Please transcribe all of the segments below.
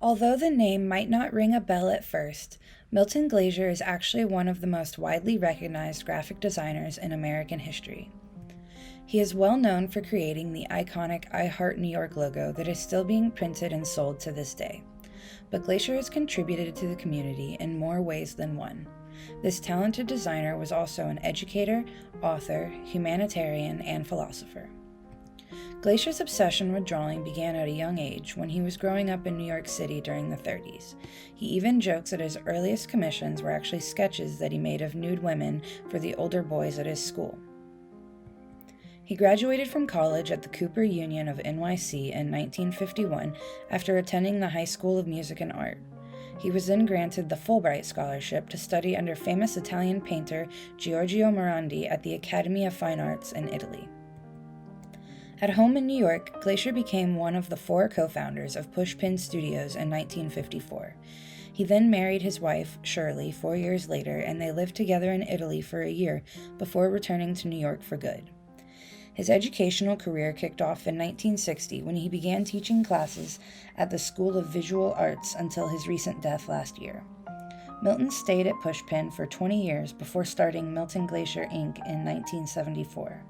Although the name might not ring a bell at first, Milton Glaser is actually one of the most widely recognized graphic designers in American history. He is well known for creating the iconic I Heart New York logo that is still being printed and sold to this day. But Glaser has contributed to the community in more ways than one. This talented designer was also an educator, author, humanitarian, and philosopher. Glaser's obsession with drawing began at a young age when he was growing up in New York City during the 30s. He even jokes that his earliest commissions were actually sketches that he made of nude women for the older boys at his school. He graduated from college at the Cooper Union of NYC in 1951 after attending the High School of Music and Art. He was then granted the Fulbright Scholarship to study under famous Italian painter Giorgio Morandi at the Academy of Fine Arts in Italy. At home in New York, Glaser became one of the 4 co-founders of Pushpin Studios in 1954. He then married his wife, Shirley, 4 years later, and they lived together in Italy for a year before returning to New York for good. His educational career kicked off in 1960 when he began teaching classes at the School of Visual Arts until his recent death last year. Milton stayed at Pushpin for 20 years before starting Milton Glaser, Inc. in 1974.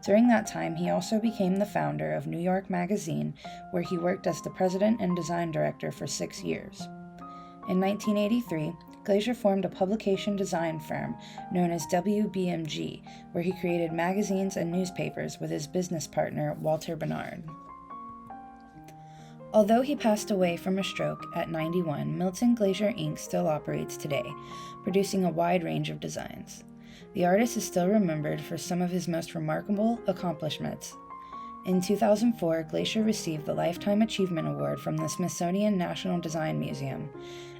During that time, he also became the founder of New York Magazine, where he worked as the president and design director for 6 years. In 1983, Glaser formed a publication design firm known as WBMG, where he created magazines and newspapers with his business partner, Walter Bernard. Although he passed away from a stroke at 91, Milton Glaser Inc. still operates today, producing a wide range of designs. The artist is still remembered for some of his most remarkable accomplishments. In 2004, Glaser received the Lifetime Achievement Award from the Smithsonian National Design Museum,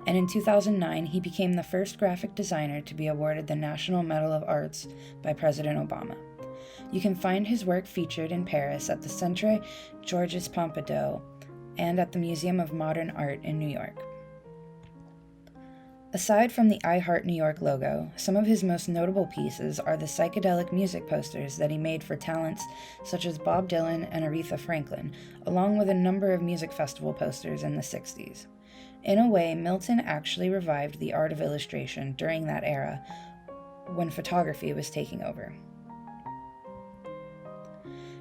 and in 2009, he became the first graphic designer to be awarded the National Medal of Arts by President Obama. You can find his work featured in Paris at the Centre Georges Pompidou and at the Museum of Modern Art in New York. Aside from the I Heart New York logo, some of his most notable pieces are the psychedelic music posters that he made for talents such as Bob Dylan and Aretha Franklin, along with a number of music festival posters in the 60s. In a way, Milton actually revived the art of illustration during that era when photography was taking over.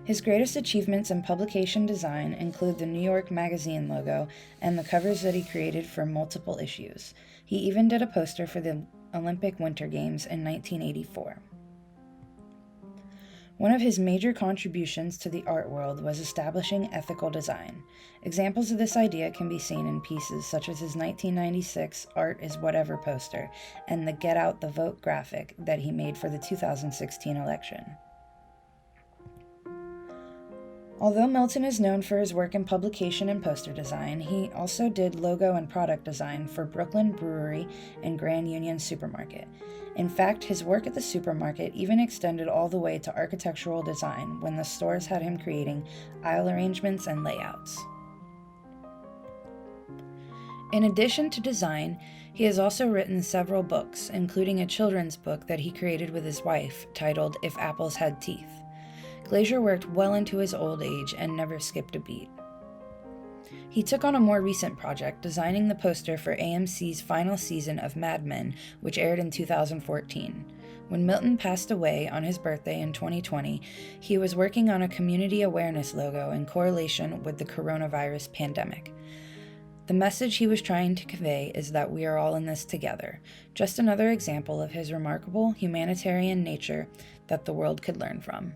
His greatest achievements in publication design include the New York Magazine logo and the covers that he created for multiple issues. He even did a poster for the Olympic Winter Games in 1984. One of his major contributions to the art world was establishing ethical design. Examples of this idea can be seen in pieces such as his 1996 Art is Whatever poster and the Get Out the Vote graphic that he made for the 2016 election. Although Milton is known for his work in publication and poster design, he also did logo and product design for Brooklyn Brewery and Grand Union Supermarket. In fact, his work at the supermarket even extended all the way to architectural design when the stores had him creating aisle arrangements and layouts. In addition to design, he has also written several books, including a children's book that he created with his wife titled If Apples Had Teeth. Glaser worked well into his old age and never skipped a beat. He took on a more recent project, designing the poster for AMC's final season of Mad Men, which aired in 2014. When Milton passed away on his birthday in 2020, he was working on a community awareness logo in correlation with the coronavirus pandemic. The message he was trying to convey is that we are all in this together, just another example of his remarkable humanitarian nature that the world could learn from.